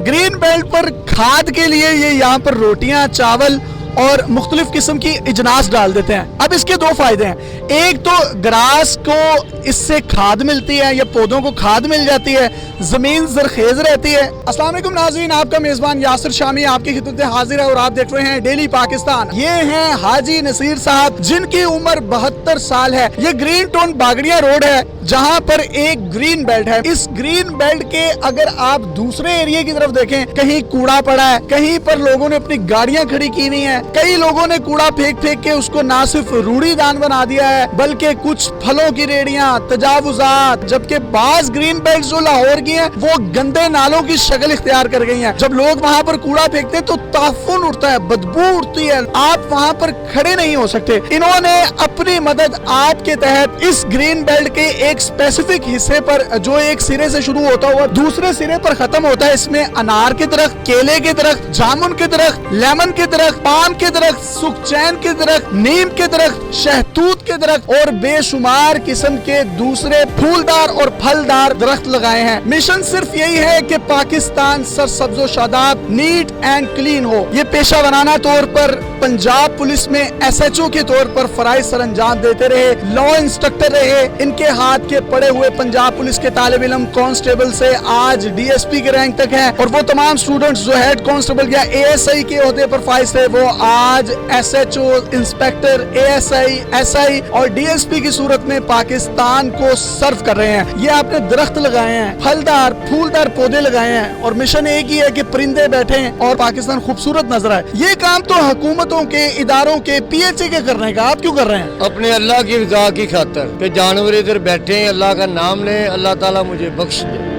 Green belt पर खाद के लिए ये यहाँ पर रोटियां, चावल और मुख्तलिफ किस्म की इजनास डाल देते हैं। अब इसके दो फायदे हैं, एक तो ग्रास को इससे खाद मिलती है या पौधों को खाद मिल जाती है, जमीन जरखेज रहती है। अस्सलाम वालेकुम नाज़रीन, आपका मेजबान यासिर शामी आपकी खिदमत में हाजिर है और आप देख रहे हैं डेली पाकिस्तान। ये हैं हाजी नसीर साहब जिनकी उम्र 72 साल है। ये ग्रीन टाउन बागड़िया रोड है जहाँ पर एक ग्रीन बेल्ट है। इस ग्रीन बेल्ट के अगर आप दूसरे एरिया की तरफ देखें, कहीं कूड़ा पड़ा है, कहीं पर लोगों ने अपनी गाड़ियां खड़ी की हुई है, कई लोगों ने कूड़ा फेंक फेंक के उसको ना सिर्फ रूढ़ीदान बना दिया है बल्कि कुछ फलों की रेडियां, तजावुजात, जबकि बाज ग्रीन बेल्ट जो लाहौर की हैं वो गंदे नालों की शक्ल इख्तियार कर गई हैं। जब लोग वहां पर कूड़ा फेंकते हैं तो ताफुन उठता है, बदबू उठती है, आप वहां पर खड़े नहीं हो सकते। इन्होंने अपनी मदद आपके तहत इस ग्रीन बेल्ट के एक स्पेसिफिक हिस्से पर जो एक सिरे से शुरू होता हुआ दूसरे सिरे पर खत्म होता है, इसमें अनार के दरख्त, केले के दरख्त, जामुन के दरख्त, लेमन के दरख्त, पाम के दरख्त, सुखचैन के दरख्त, नीम के दरख्त, शहतूत के दरख्त और बेशुमार किस्म के दूसरे फूलदार और फलदार दरख्त लगाए हैं। मिशन सिर्फ यही है कि पाकिस्तान सरसब्जो शादाब, नीट एंड क्लीन हो। ये पेशा वराना तौर पर पंजाब पुलिस में SHO के तौर पर फराइज सर अंजाम देते रहे, लॉ इंस्ट्रक्टर रहे। इनके हाथ के पड़े हुए पंजाब पुलिस के तालिब इल्म कांस्टेबल से आज DSP के रैंक तक हैं और वो तमाम स्टूडेंट्स जो हेड कांस्टेबल या ASI के ओहदे पर फाइज थे वो आज SHO, इंस्पेक्टर, ASI, SI और DSP की सूरत में पाकिस्तान को सर्व कर रहे हैं। ये आपने दरख्त लगाए हैं, फलदार फूलदार पौधे लगाए हैं और मिशन एक ही है कि परिंदे बैठे और पाकिस्तान खूबसूरत नजर आए। ये काम तो हुकूमतों के, इदारों के, PHA के करने का, आप क्यों कर रहे हैं? अपने अल्लाह की रज़ा की खातिर कि जानवर इधर बैठे हैं, अल्लाह का नाम लें, अल्लाह ताला मुझे बख्श दे।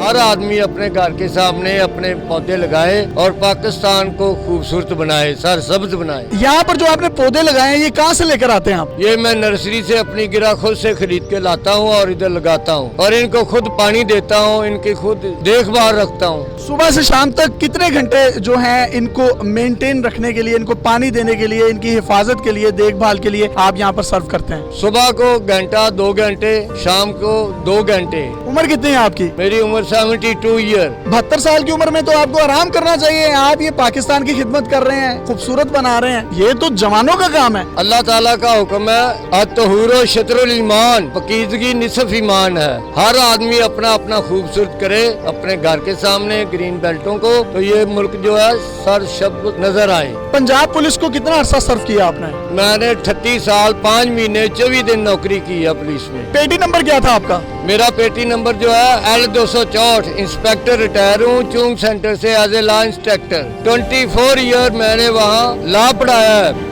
हर आदमी अपने घर के सामने अपने पौधे लगाए और पाकिस्तान को खूबसूरत बनाए, सरसब्ज बनाए। यहाँ पर जो आपने पौधे लगाए हैं ये कहाँ से लेकर आते हैं आप? ये मैं नर्सरी से अपनी गिरा खुद से खरीद के लाता हूँ और इधर लगाता हूँ और इनको खुद पानी देता हूँ, इनकी खुद देखभाल रखता हूँ। सुबह से शाम तक कितने घंटे जो हैं इनको मेंटेन रखने के लिए, इनको पानी देने के लिए, इनकी हिफाजत के लिए, देखभाल के लिए आप यहाँ पर सर्व करते हैं? सुबह को घंटा, 2 घंटे, शाम को 2 घंटे। उम्र कितनी है आपकी? मेरी उम्र 72 ईयर। 72 साल की उम्र में तो आपको आराम करना चाहिए। आप ये पाकिस्तान की खिदमत कर रहे हैं, खूबसूरत बना रहे हैं, ये तो जवानों का काम है। अल्लाह ताला का हुक्म है, अत्तहूरो शत्रुल ईमान, पकीज़गी निसफ ईमान है। हर आदमी अपना अपना खूबसूरत करे अपने घर के सामने ग्रीन बेल्टों को, तो ये मुल्क जो है सरसब्ज नजर आए। पंजाब पुलिस को कितना अरसा सर्व किया आपने? मैंने 38 साल 5 महीने 24 दिन नौकरी की है पुलिस में। पेटी नंबर क्या था आपका? मेरा पेटी नंबर जो है L264, इंस्पेक्टर रिटायर हूँ चूंग सेंटर से as a law inspector. 24 year मैंने वहाँ लॉ पढ़ाया है।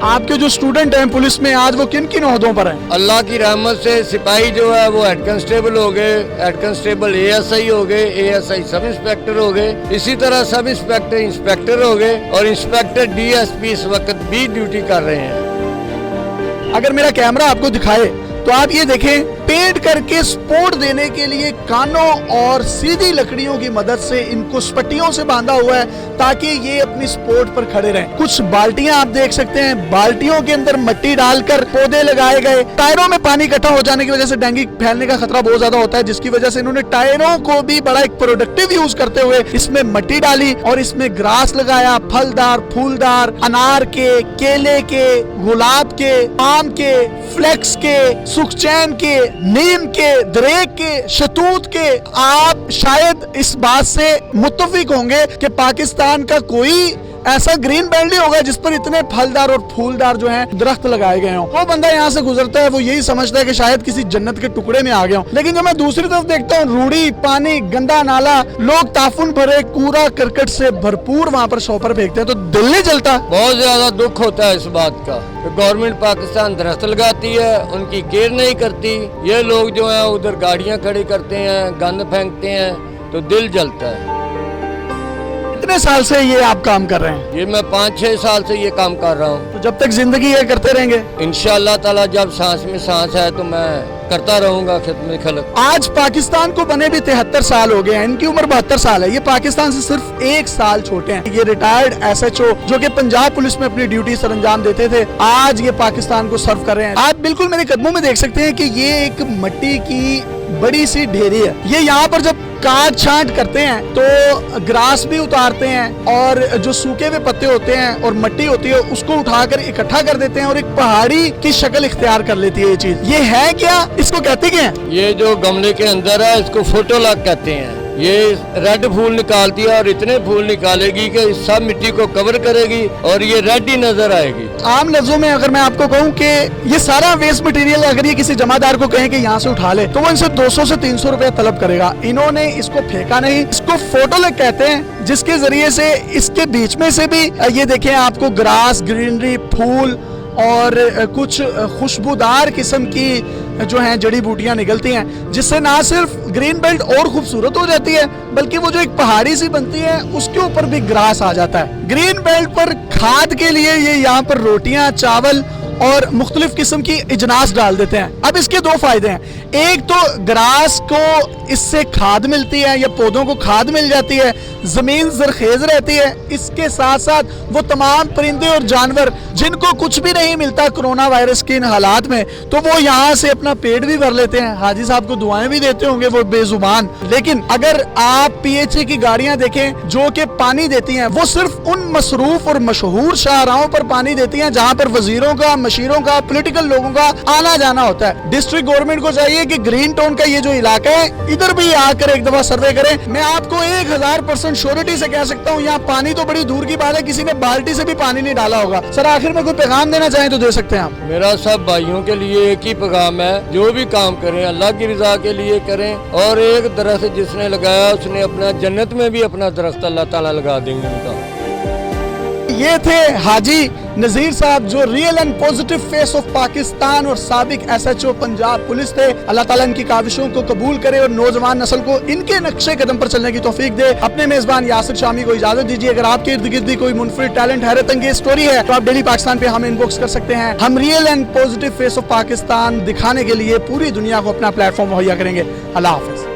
आपके जो स्टूडेंट हैं पुलिस में आज वो किन किन ओहदों पर हैं? अल्लाह की रहमत से सिपाही जो है वो हेड कांस्टेबल हो गए, हेड कांस्टेबल ASI हो गए, ASI सब इंस्पेक्टर हो गए, इसी तरह सब इंस्पेक्टर इंस्पेक्टर हो गए और इंस्पेक्टर DSP इस वक्त भी ड्यूटी कर रहे हैं। अगर मेरा कैमरा आपको दिखाए तो आप ये देखें, पेंट करके सपोर्ट देने के लिए कानों और सीधी लकड़ियों की मदद से इनको स्पट्टियों से बांधा हुआ है ताकि ये अपनी सपोर्ट पर खड़े रहें। कुछ बाल्टियां आप देख सकते हैं, बाल्टियों के अंदर मिट्टी डालकर पौधे लगाए गए। टायरों में पानी इकट्ठा हो जाने की वजह से डेंगू फैलने का खतरा बहुत ज्यादा होता है, जिसकी वजह से इन्होंने टायरों को भी बड़ा एक प्रोडक्टिव यूज करते हुए इसमें मिट्टी डाली और इसमें ग्रास लगाया, फलदार, फूलदार, अनार के, केले के, गुलाब के, आम के, फ्लेक्स के, सुखचैन के, नीम के, दरेक के, शतूत के। आप शायद इस बात से मुत्तफिक होंगे कि पाकिस्तान का कोई ऐसा ग्रीन बेल्ट नहीं होगा जिस पर इतने फलदार और फूलदार जो हैं दरख्त लगाए गए हों। वो बंदा यहाँ से गुजरता है वो यही समझता है कि शायद किसी जन्नत के टुकड़े में आ गया हूँ, लेकिन जब मैं दूसरी तरफ देखता हूँ रूढ़ी, पानी, गंदा नाला, लोग ताफुन भरे कूड़ा करकट से भरपूर वहाँ पर शॉपर फेंकते हैं तो दिल नहीं जलता? बहुत ज्यादा दुख होता है इस बात का। गवर्नमेंट पाकिस्तान दरख्त लगाती है, उनकी केयर नहीं करती। ये लोग जो है उधर गाड़ियाँ खड़ी करते हैं, गंद फेंकते हैं, तो दिल जलता है। कितने साल से ये आप काम कर रहे हैं? ये मैं 5-6 साल से ये काम कर रहा हूँ। तो जब तक जिंदगी है करते रहेंगे इंशाअल्लाह ताला। जब सांस में सांस है तो मैं करता रहूंगा खिदमत खलक। आज पाकिस्तान को बने भी 73 साल हो गए हैं, इनकी उम्र 72 साल है। ये पाकिस्तान से सिर्फ 1 साल छोटे हैं। ये रिटायर्ड SHO जो कि पंजाब पुलिस में अपनी ड्यूटी सर अंजाम देते थे, आज ये पाकिस्तान को सर्व कर रहे हैं। आप बिल्कुल मेरे कदमों में देख सकते हैं कि ये एक मिट्टी की बड़ी सी ढेरी है। ये यहाँ पर जब کاٹ چھانٹ کرتے ہیں تو گراس بھی اتارتے ہیں اور جو سوکھے ہوئے پتے ہوتے ہیں اور مٹی ہوتی ہے اس کو اٹھا کر اکٹھا کر دیتے ہیں اور ایک پہاڑی کی شکل اختیار کر لیتی ہے یہ چیز. یہ ہے کیا؟ اس کو کہتے کیا ہیں؟ یہ جو گملے کے اندر ہے اس کو فوٹو لاک کہتے ہیں. یہ ریڈ پھول نکالتی ہے اور اتنے پھول نکالے گی کہ سب مٹی کو کور کرے گی اور یہ ریڈ ہی نظر آئے گی. عام لفظوں میں اگر میں آپ کو کہوں کہ یہ سارا ویسٹ مٹیریل اگر یہ کسی جمع دار کو کہیں کہ یہاں سے اٹھا لے تو وہ ان سے 200 سے 300 روپے طلب کرے گا. انہوں نے اس کو پھینکا نہیں, اس کو فوٹو لگ کہتے ہیں, جس کے ذریعے سے اس کے بیچ میں سے بھی یہ دیکھیں آپ کو گراس, گرینری, پھول اور کچھ خوشبودار قسم کی جو ہیں جڑی بوٹیاں نکلتی ہیں, جس سے نہ صرف گرین بیلٹ اور خوبصورت ہو جاتی ہے بلکہ وہ جو ایک پہاڑی سی بنتی ہے اس کے اوپر بھی گراس آ جاتا ہے. گرین بیلٹ پر کھاد کے لیے یہ یہاں پر روٹیاں, چاول اور مختلف قسم کی اجناس ڈال دیتے ہیں. اب اس کے دو فائدے ہیں. ایک تو گراس کو اس سے کھاد ملتی ہے یا پودوں کو کھاد مل جاتی ہے, زمین زرخیز رہتی ہے. اس کے ساتھ ساتھ وہ تمام پرندے اور جانور جن کو کچھ بھی نہیں ملتا کرونا وائرس کے ان حالات میں, تو وہ یہاں سے اپنا پیٹ بھی بھر لیتے ہیں. حاجی صاحب کو دعائیں بھی دیتے ہوں گے وہ بے زبان. لیکن اگر آپ پی ایچ اے کی گاڑیاں دیکھیں جو کہ پانی دیتی ہیں, وہ صرف ان مصروف اور مشہور شاہراہوں پر پانی دیتی ہیں جہاں پر وزیروں کا, مشیروں کا, پولیٹیکل لوگوں کا آنا جانا ہوتا ہے. ڈسٹرکٹ گورنمنٹ کو چاہیے کہ گرین ٹاؤن کا یہ جو علاقہ ہے ادھر بھی آ کر ایک دفعہ سروے کریں. میں آپ کو 1000% شیورٹی سے کہہ سکتا ہوں یہاں پانی تو بڑی دور کی بات ہے, کسی نے بالٹی سے بھی پانی نہیں ڈالا ہوگا. سر آخر میں کوئی پیغام دینا چاہیں تو دے سکتے ہیں آپ. میرا سب بھائیوں کے لیے ایک ہی پیغام ہے, جو بھی کام کریں اللہ کی رضا کے لیے کریں, اور ایک درخت جس نے لگایا اس نے اپنا جنت میں بھی اپنا درخت اللہ تعالیٰ لگا دیں گے ان کا. یہ تھے حاجی نذیر صاحب جو real and positive face of Pakistan اور سابق SHO پنجاب پولیس تھے. اللہ تعالیٰ ان کی کاوشوں کو قبول کرے اور نوجوان نسل کو ان کے نقشے قدم پر چلنے کی توفیق دے. اپنے میزبان یاسر شامی کو اجازت دیجیے. اگر آپ کے ارد گرد بھی کوئی منفرد ٹیلنٹ, حیرت انگیز سٹوری ہے تو آپ ڈیلی پاکستان پہ ہمیں انباکس کر سکتے ہیں. ہم real and positive face of Pakistan دکھانے کے لیے پوری دنیا کو اپنا پلیٹ فارم مہیا کریں گے. اللہ حافظ.